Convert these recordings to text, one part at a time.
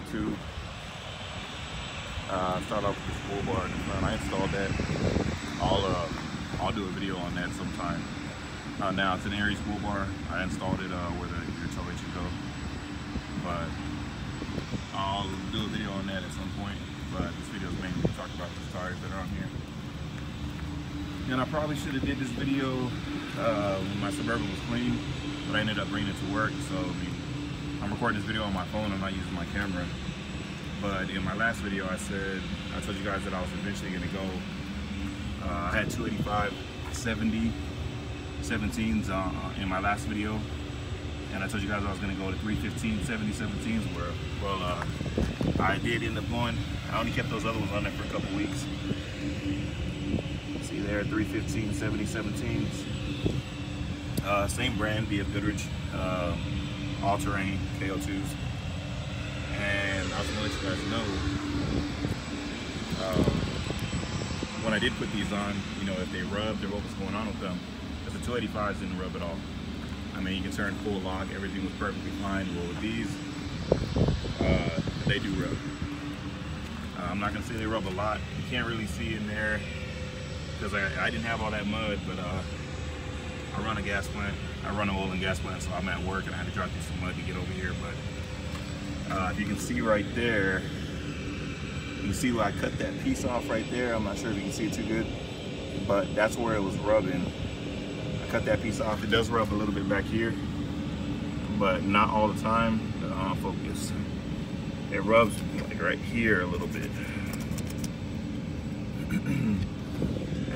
YouTube. Start off with the spool bar in the front. I installed that. I'll do a video on that sometime. Now it's an Airy spool bar. I installed it where your toe should go, but I'll do a video on that at some point. But this video is mainly to talk about the tires that are on here. And I probably should have did this video when my Suburban was clean, but I ended up bringing it to work. So I mean, I'm recording this video on my phone. I'm not using my camera. But in my last video, I told you guys that I was eventually going to go. I had 285 70 17s in my last video, and I told you guys I was going to go to 315 70 17s. Well, I did end up going. I only kept those other ones on there for a couple weeks. See there, 315 70 17s. Same brand, BF Goodrich, all-terrain KO2s. And I was going to let you guys know, when I did put these on, you know, if they rubbed or what was going on with them, because the 285s didn't rub at all. I mean, you can turn full lock, everything was perfectly fine. Well, with these, they do rub. I'm not going to say they rub a lot. You can't really see in there, because I didn't have all that mud, but I run a gas plant. I run an oil and gas plant, so I'm at work and I had to drive through some mud to get over here. But if you can see right there, you can see where I cut that piece off right there. I'm not sure if you can see it too good, but that's where it was rubbing. I cut that piece off. It does rub a little bit back here, but not all the time. Focus. It rubs like right here a little bit.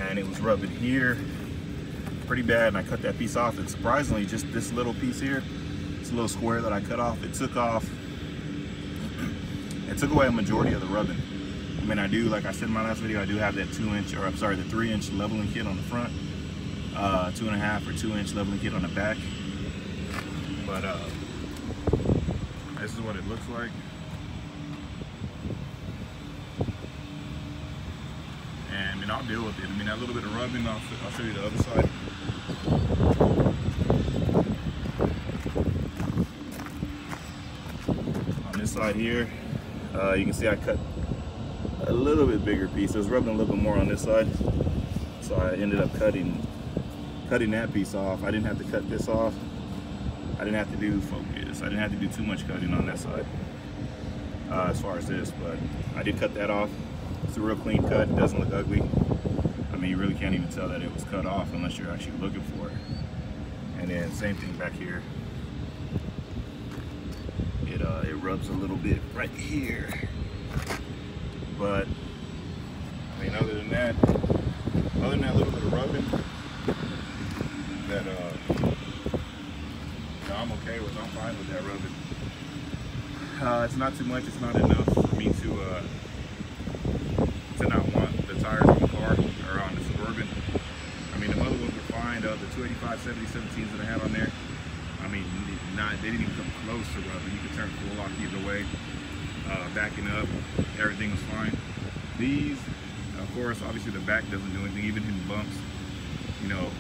And it was rubbing here pretty bad, and I cut that piece off. And surprisingly, just this little piece here, this little square that I cut off, it took away a majority of the rubbing. I mean, I do, like I said in my last video, I do have that the 3-inch leveling kit on the front, 2.5 or 2-inch leveling kit on the back. But this is what it looks like. And I mean, I'll deal with it. I mean, that little bit of rubbing, I'll show you the other side. On this side here, you can see I cut a little bit bigger piece. It was rubbing a little bit more on this side, so I ended up cutting that piece off. I didn't have to cut this off. I didn't have to do focus. I didn't have to do too much cutting on that side as far as this, but I did cut that off. It's a real clean cut. It doesn't look ugly. I mean, you really can't even tell that it was cut off unless you're actually looking for it. And then same thing back here. It rubs a little bit right here. But I mean, other than that little bit of rubbing, that I'm okay with. I'm fine with that rubbing. It's not too much. It's not enough for me to not want the tires on the car or on the Suburban. I mean, the other ones were fine. The 285 70 17s that I had on there, I mean, they didn't even come close to rubbing. You could turn full lock either way. Backing up, everything was fine. These, of course, obviously the back doesn't do anything, even in bumps, you know,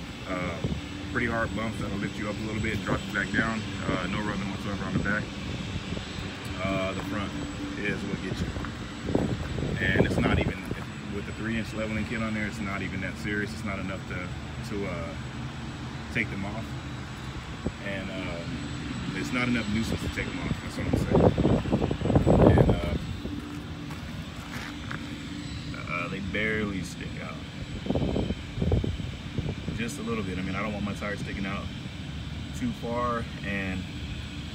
pretty hard bumps that'll lift you up a little bit, drop you back down, no rubbing whatsoever on the back. The front is what gets you. And it's not even, with the 3-inch leveling kit on there, it's not even that serious. It's not enough to take them off. And it's not enough nuisance to take them off, that's what I'm saying. They barely stick out, just a little bit. I mean, I don't want my tires sticking out too far, and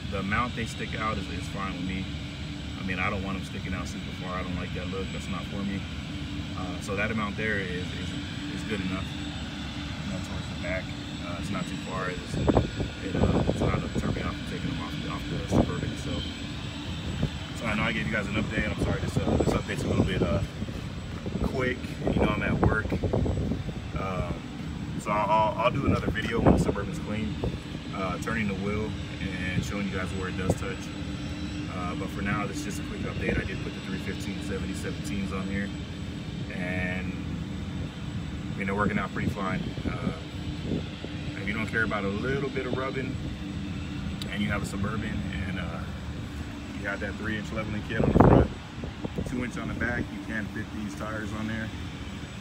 the amount they stick out is fine with me. I mean, I don't want them sticking out super far. I don't like that look. That's not for me. So that amount there is good enough. You know, towards the back, it's not too far. It's not enough to turn me off from taking them off the Suburban. So I know I gave you guys an update. I'm sorry, this update's a little bit quick. You know, I'm at work, so I'll do another video when the Suburban's clean, turning the wheel and showing you guys where it does touch. But for now, this is just a quick update. I did put the 315 70 17s on here, and I mean, they're working out pretty fine. If you don't care about a little bit of rubbing and you have a Suburban and You have that 3-inch leveling kit on the front, 2-inch on the back. You can fit these tires on there,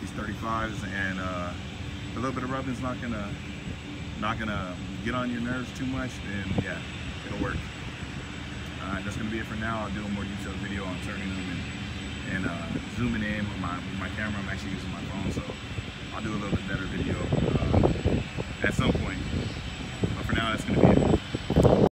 these 35s, and a little bit of rubbing's not gonna get on your nerves too much. Then yeah, it'll work. Alright, that's gonna be it for now. I'll do a more detailed video on turning them and zooming in with my camera. I'm actually using my phone, so I'll do a little bit better video at some point. But for now, that's gonna be